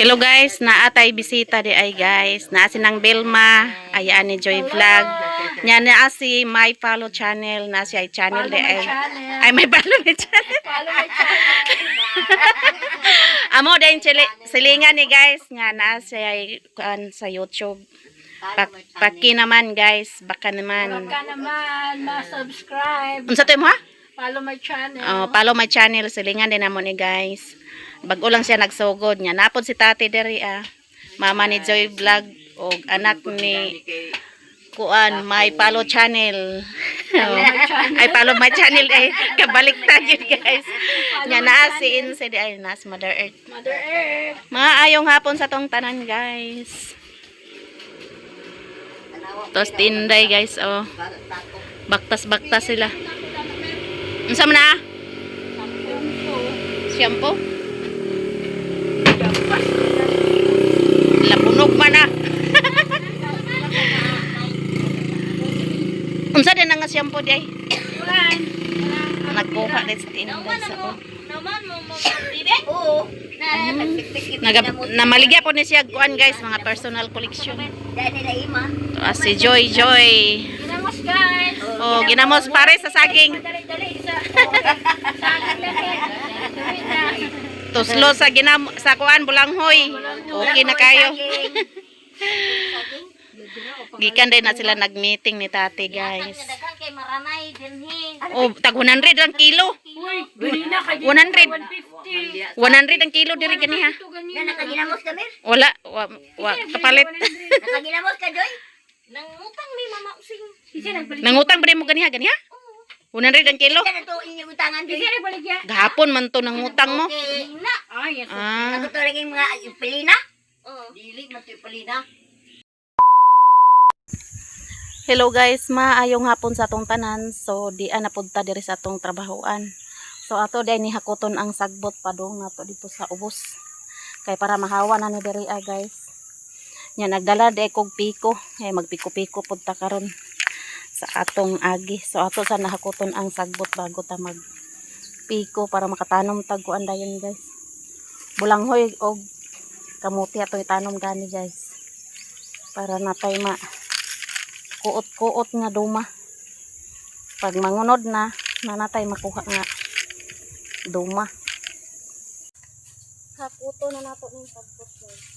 Hello guys, naatay bisita di ay guys. Naa si nang Belma, ayaan ni Joy Vlog. Nya naa si My Follow Channel, na si ay channel di ay. Ay may follow my channel. Amo din silingan ni guys, nga naa si ay kuan sa YouTube. Paki naman guys, baka naman. Baka naman ma-subscribe. Unsa to mo ha? Follow my channel. Oh, follow my channel, silingan din namo ni guys. Bago lang siya nagsugod niya. Napod si Tati diri mama ni Joy Vlog o anak ni kuan My Follow Channel. Ay follow my channel ay kabaliktad yun guys. Nya naa si Inse di ay nas Mother Earth. Mother Earth. Maayong hapon sa tong tanan guys. Tos tinday guys oh. Baktas sila. Unsa man na? Shampoo. Lapunog man na. Unsa din nga shampoo di ay? Nagkuha din sa tinday sa ko. Oo. Namaligya po ni siya kuan guys, mga personal collection. Dahil nila ima. Si Joy. Ginamos guys. Oh, ginamos pare sa saging. Dali sa Tuslo sa sa kuan bulanghoy. Okay na kayo. Gikan din na sila nag-meeting ni Tati guys. Kay maranay dinhi. Oh, tag 100 ang kilo. Uy, bili na kay 100. 100 ang kilo diri gani ha. Yan nakaginamos kami. Wala wa kapalit. Nakaginamos ka Joy? Nangutang mi mama using. Nangutang ba mo gani ha? 100 ang kilo. Kana to inyong utangan Joy. Gahapon man to nang utang mo. Okay na. Ay, yes. Ah. Ako to lagi mga pilina. Oo. Dili man to pilina. Hello guys, maayong hapon sa atong tanan. So di napunta diri sa atong trabahoan. So ato di ni hakuton ang sagbot padung nato dito sa ubos. Kay para mahawa na ni diri guys. Nya nagdala di kog piko. Ay magpiko-piko pud ta karon sa atong agi. So ato sa nahakuton ang sagbot bago ta mag piko para makatanom tag kuan dayon guys. Bulanghoy og kamuti ato itanom gani guys. Para natay kuot-kuot nga duma. Pag mangunod na, nanatay makuha nga duma. Hakuto na nato ng sagbot guys.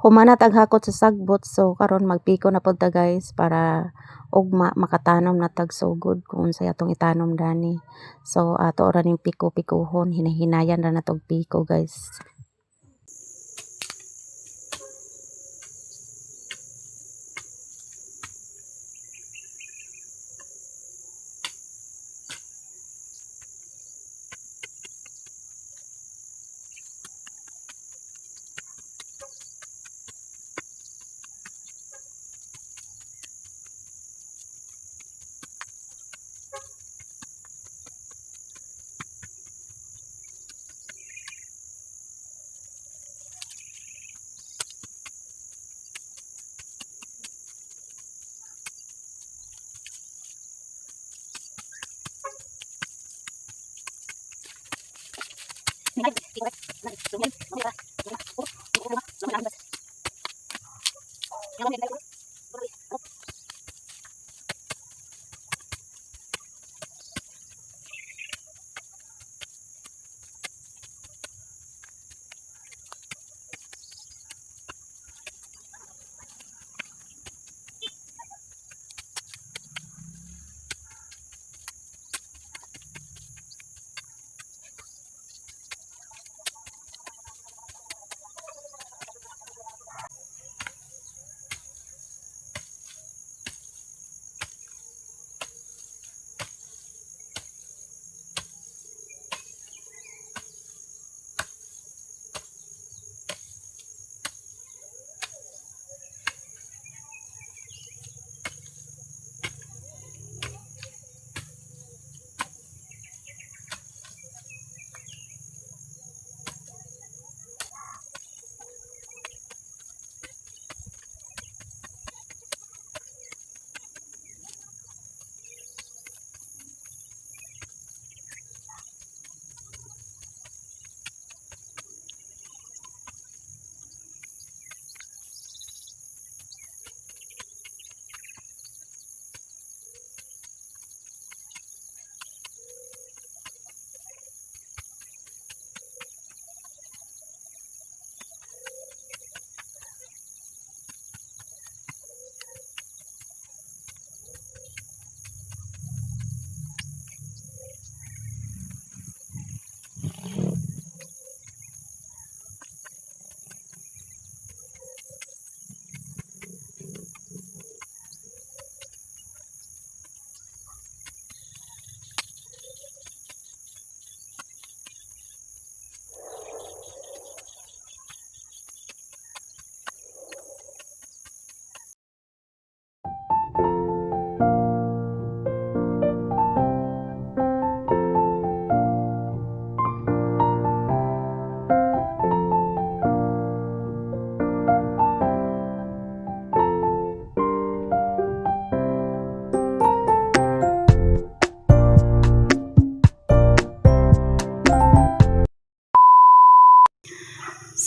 Humanat ang hakot sa sagbot, so karon magpiko na pud ta guys para ugma makatanom na tag sugod kung unsay atong itanom dani. So ato ra ning piko-pikohon, hinahinayan ra na tog piko guys.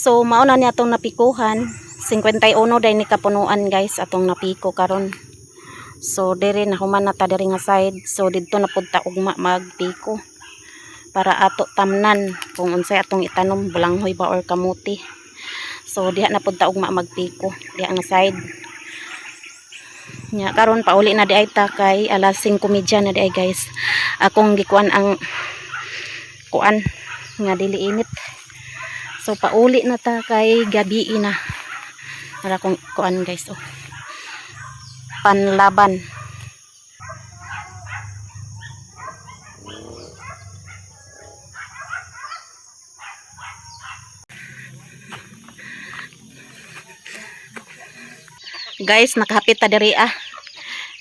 So mauna ni atong napikuhan 51 day ni kapunuan guys atong napiko karon. So diri na human na ta diri nga side. So didto na pud ta ugma magpiko para ato tamnan kung unsay atong itanom, bulanghoy ba or kamuti. So diha na pud ta ugma magpiko diha nga side. Nya karon pauli na di ay ta kay alas 5:30 na di ay guys. Akong gikuan ang kuan nga dili init. So pauli na ta kay gabi na. Para kung kuan guys oh. Panlaban. Guys, nakahapit ta diri ah.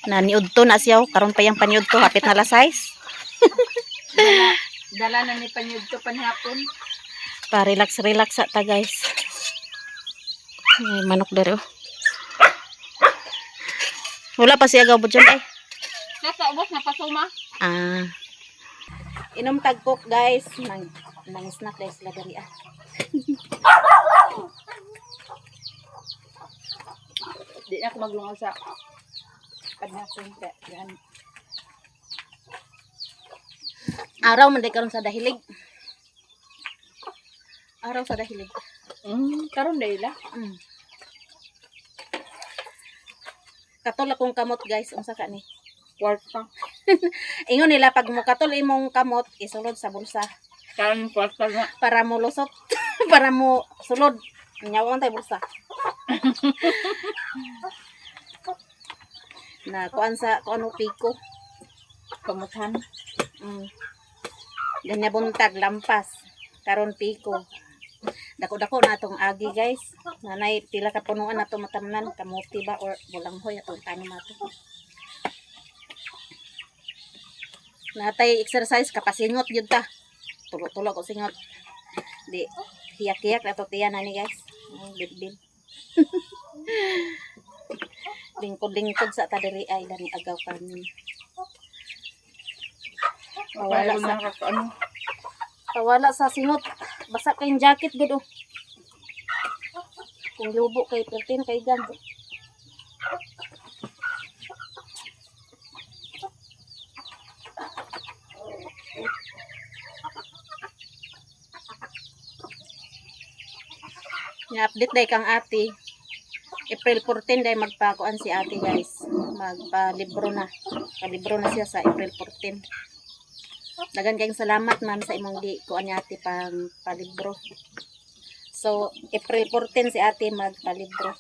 Na niudto na siya karon pa yang paniudto hapit na la size. Dala na ni panyudto panhapon. Pa relax sa ta guys. Ay, manok dere oh. Wala pa siya gawbo dyan ay. Nasa ubos na pasuma. Ah. Inom tagkok guys. Nang snack guys la dere ah. Di na ako maglungaw sa panhapon ka. Yan. Araw man day karon sa dahilig. araw sa dahilig. Karon dahil la. Mm. Katol akong kamot guys, unsa ka ni? Kwarta. Ingon nila pag mo katol imong kamot, isulod sa bulsa Karon kwarta nga. para mo lusot, para mo sulod. Nyawang tay bulsa. Na kuan mo piko. Kamuthan. Mm. Ganyan buntag lampas. Karon piko. Dako-dako na atong agi guys. Nanay pila ka punuan ato matamnan, kamuti ba or bulanghoy atong tanom ato. Natay exercise kapasingot yun ta. Tulo-tulo ko singot. Di hiyak-hiyak na to tiyan na ni guys. Bilbil. Lingkod-lingkod sa tadiri ay dani agaw kanin. Pawala sa pawala sa singot. Basa kayong jacket gud oh. Kung lubo kay pertin kay gan. Ni-update day kang ate. April 14 day magpakuan si ate guys. Magpalibro na. Palibro na siya sa April 14. Dagan kayong salamat ma'am sa imong di kuan ni ate pang palibro. So April 14 si ate magpalibro.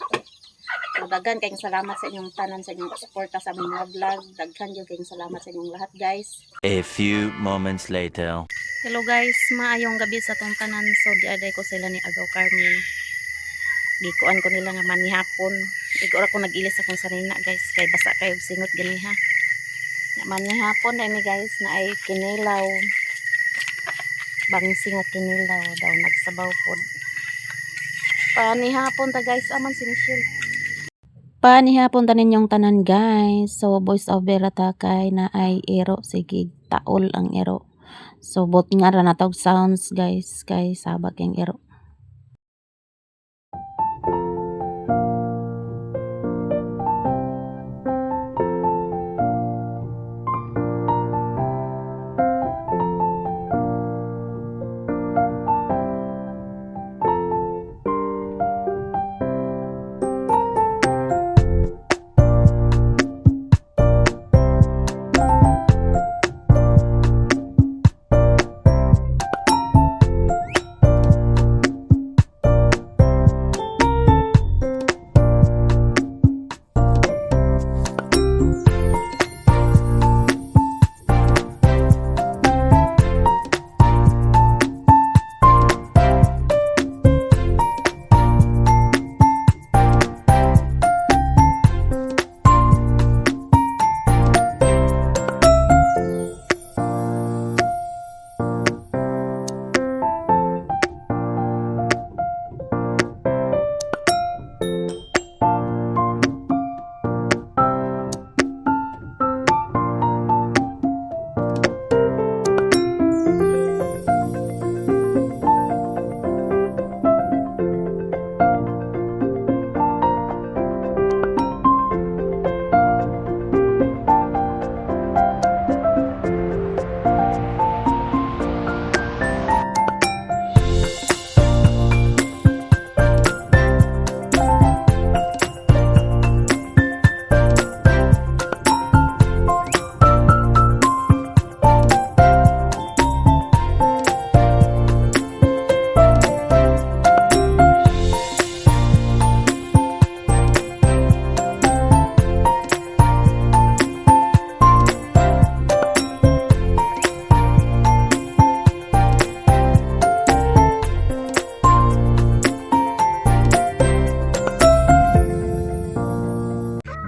So dagan kayong salamat sa inyong tanan sa inyong suporta sa aming mga vlog. Daghan gyud kayong salamat sa inyong lahat guys. A few moments later. Hello guys, maayong gabi sa tong tanan. So diaday ko sila ni Agaw Carmen. Gikuan ko nila nga manihapon. Igor ako nagilis akong sarina guys. Kay basa kayo singot ganiha. Manihapon na mi guys na ay kinilaw. Bangsi nga kinilaw daw nagsabaw pod. Panihapon ta guys, aman si Michelle. Panihapon ta ninyong tanan guys. So voice over ta kay na ay ero sige taol ang ero. So bot nga ra natog sounds guys kay sabak yung ero.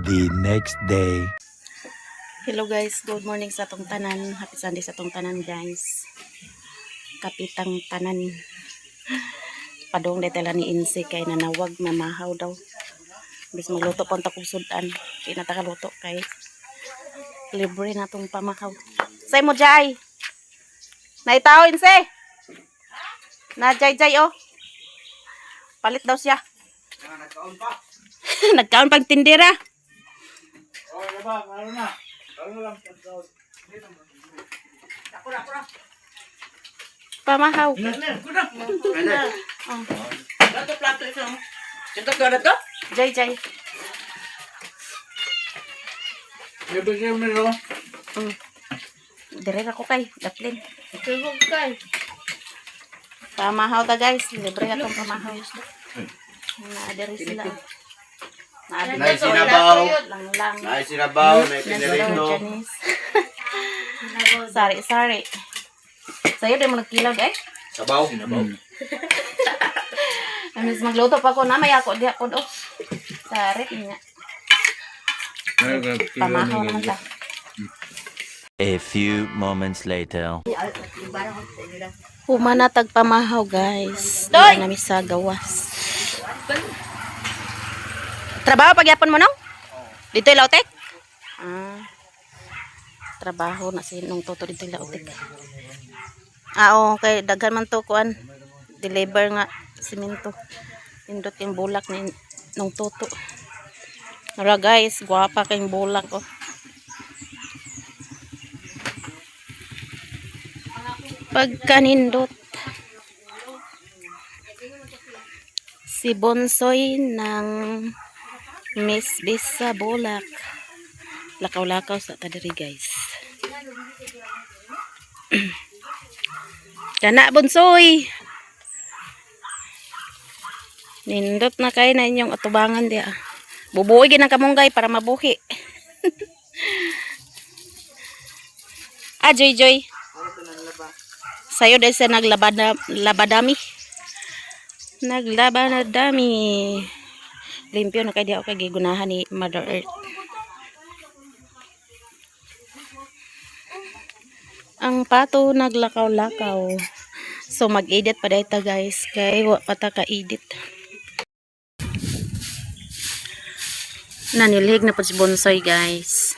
The next day. Hello guys, good morning sa tong tanan. Happy Sunday sa tong tanan guys. Kapitang tanan. Padong detela ni Inse kay nanawag mamahaw daw. Bis magluto pang takusudan. Pinatakaluto kay libre na tong pamahaw. Say mo jay. Naitaw Inse. Na jay oh. Palit daw siya. Nagkaon pa. Nagkaon pang tindera. Oh, diba? Ano na? Ano lang nagkaon. Pamahaw. Ano na? Oh. Dato plato isang. Ito ka na to? Jay, Jay. Libre kayo nilo. Dire ako kay, Daplin. Tulog kay. Pamahaw ta guys, libre atong pamahaw. Naadiri sila. Nay sinabaw. Lang. Nay sinabaw, nay pinirito. Janice. Sari-sari. Sa'yo din mo nagkilaw eh. Sabaw. Sinabaw. Amis magluto pa ko na may ako di ako do. Sari niya. Pamahaw naman ta. A few moments later. Humanatag pamahaw guys. Doy nami sa gawas. Trabaho pagyapon mo no? Dito ilautek? Trabaho na si nung toto dito ilautek. Okay, daghan man to kuan. Deliver nga simento. Indot yung bulak ni nung toto. Nara guys, guwapa kayong bulak oh. Pagkanindot si Bonsoy ng Miss Bis sa bulak. Lakaw-lakaw sa tadiri guys. Kana Bonsoy. Nindot na kayo na inyong atubangan dia. Bubuoy ginang kamunggay para mabuhi. Joy Joy. Sayo dahil sa naglabadami. Naglabadami. Limpyo na kayo di ako kay gigunahan ni Mother Earth. Ang pato naglakaw-lakaw. So mag-edit pa dahita guys. Kaya wa pata ka-edit. Nanilhig na po si Bonsoy guys.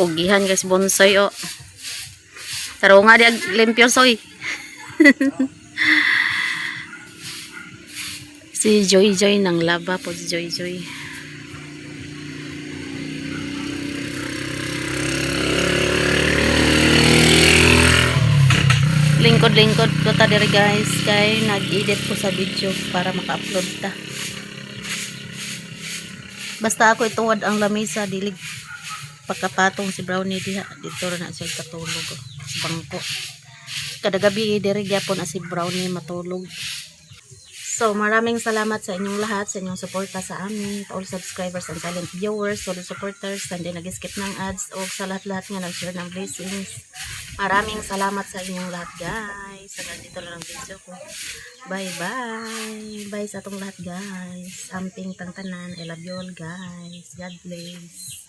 Pugihan guys Bonsoy oh. Taro nga di limpyo soy. Si Joy Joy ng laba po si Joy Joy. Lingkod ko ta diri guys kay nag-edit ko sa video para maka-upload ta. Basta ako ituwad ang lamisa dilig pagkapatong si Brownie diha dito na siya katulog oh, sa bangko. Kada gabi diri gyapon si Brownie matulog. So maraming salamat sa inyong lahat sa inyong suporta sa amin, all subscribers and silent viewers, all supporters, hindi nag-skip ng ads o sa lahat-lahat nga nag-share ng blessings. Maraming salamat sa inyong lahat guys. Hanggang dito lang ang video ko. Bye bye. Bye sa atong lahat guys. Amping tangtanan. I love you all guys. God bless.